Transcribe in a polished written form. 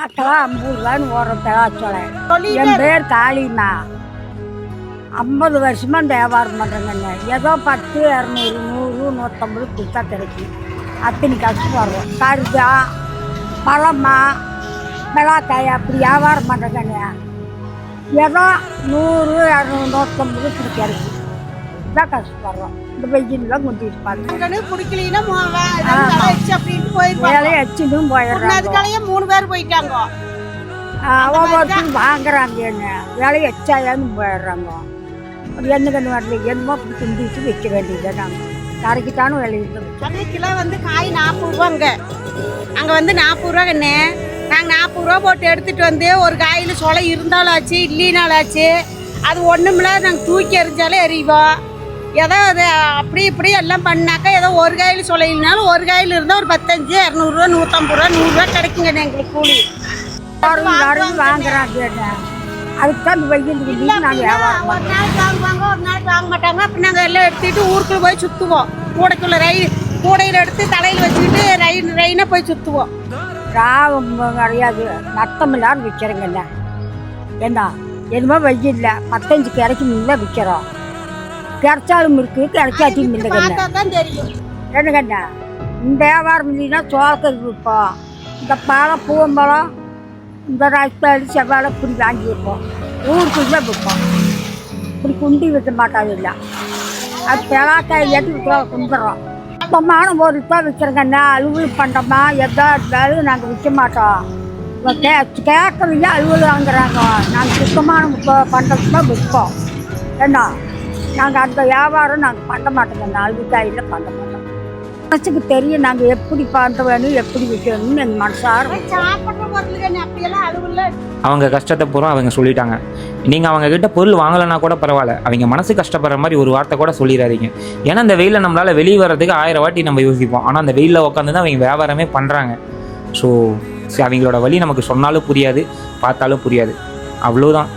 காக்கெல்லாம் 50 ரூபான்னு ஓடுறோம் பெலாச்சோலை. என் பேர் காளிமா. 50 வருஷமா இந்த வியாபாரம் பண்ணுறேங்கண்ணே. ஏதோ 10, 200, 100, 150 கொடுத்தா கிடைக்கும். அத்தனை கஷ்டப்படுறோம். கருதா பழமா மிளகாய் அப்படி வியாபாரம் பண்ணுறேங்கண்ணே. ஏதோ 100, 200, 150 இப்படி கிடைக்கும். இதான் கஷ்டப்படுறோம். இந்த வெயிலாம் குந்திட்டு பாருங்க. பிடிக்கலன்னா வேலையை வச்சுட்டும் போயிடுறாங்க. 3 பேர் போயிட்டாங்க. ஒவ்வொருத்தரும் வாங்குறாங்க. என்ன வேலையை வச்சாயான்னு போயிடுறாங்க. என்ன கண்ணு வரல என்னமோ அப்படி குந்திட்டு வைக்க வேண்டியது. நாங்கள் கரைக்கிட்டாலும் விளையிட்டு கிலோ வந்து காய் 40 ரூபாங்க. அங்கே வந்து 40 ரூபா கண்ணு. நாங்கள் 40 ரூபா போட்டு எடுத்துகிட்டு வந்து ஒரு காயில் சொலை இருந்தாலும் ஆச்சு இல்லைனாலும் ஆச்சு. அது ஒன்றுமில்ல நாங்கள் தூக்கி எறிஞ்சாலே எறிவோம். ஏதோ அது அப்படி இப்படி எல்லாம் பண்ணாக்கா ஏதோ ஒரு காயில் சொலையினாலும் ஒரு காயில் இருந்தால் ஒரு 15, 200 ரூபா, 150 ரூபா, 100 ரூபா கிடைக்குங்க எங்களுக்கு கூலி. வாங்குறாங்க. அதுக்கு தான் வெயில் நாங்கள் வியாபாரம் ஒரு நாளைக்கு வாங்குவாங்க, ஒரு நாளைக்கு வாங்க மாட்டாங்க. அப்போ நாங்கள் எல்லாம் எடுத்துக்கிட்டு ஊருக்குள்ளே போய் சுற்றுவோம். கூடைக்குள்ளே கூடையில் எடுத்து தலையில் வச்சுக்கிட்டு ரெயினாக போய் சுற்றுவோம். ராவம் கிடையாது. நட்டம் இல்லாமல் விற்கிறேங்கண்ணே. ஏண்டா என்னமோ வெயில் 15 கிடைக்கு முன்னே விற்கிறோம். கிடைச்சாலும் இருக்குது, கிடைச்சாச்சும் இல்லைங்கண்ணே. தான் தெரியும் என்னங்கண்ணே இந்த வியாபாரம் இல்லைன்னா சோளத்துக்கு விற்போம். இந்த பழம் பூவம்பழம் இந்த ராய்ப்பாடு செவ்வாழை இப்படி வாங்கி வைப்போம். ஊருக்குள்ளே விற்போம். இப்படி குண்டி விற்க மாட்டாது. இல்லை அது பெலாக்காய் எடுத்து குந்துடுறோம். சுத்தமான ஒரு தான் விற்கிறேங்கண்ணா. அலுவல் பண்ணுறோமா எதா இருந்தாலும் நாங்கள் விற்க மாட்டோம். கேட்குறீங்க அலுவல் வாங்குறாங்க. நாங்கள் சுத்தமான பண்ணுறது தான் விற்போம். என்ன நாங்கள் அந்த வியாபாரம் நாங்கள் பண்ண மாட்டோங்கண்ணா. அலுவக்காயில் பண்ண மாட்டோம். மனசுக்கு தெரியும் நாங்கள் எப்படி பண்ண வேணும் எப்படி விற்கணும்னு எங்கள் மனசார அவங்க கஷ்டத்தை பூரா அவங்க சொல்லிட்டாங்க. நீங்கள் அவங்க கிட்ட பொருள் வாங்கலைன்னா கூட பரவாயில்ல, அவங்க மனசு கஷ்டப்படுற மாதிரி ஒரு வார்த்தை கூட சொல்லிடாதீங்க. ஏன்னா அந்த வெயிலில் நம்மளால் வெளியே வர்றதுக்கு 1000 வாட்டி நம்ம யோசிப்போம். ஆனால் அந்த வெயிலில் உட்காந்து தான் அவங்க வியாபாரமே பண்ணுறாங்க. ஸோ அவங்களோட வழி நமக்கு சொன்னாலும் புரியாது, பார்த்தாலும் புரியாது. அவ்வளோதான்.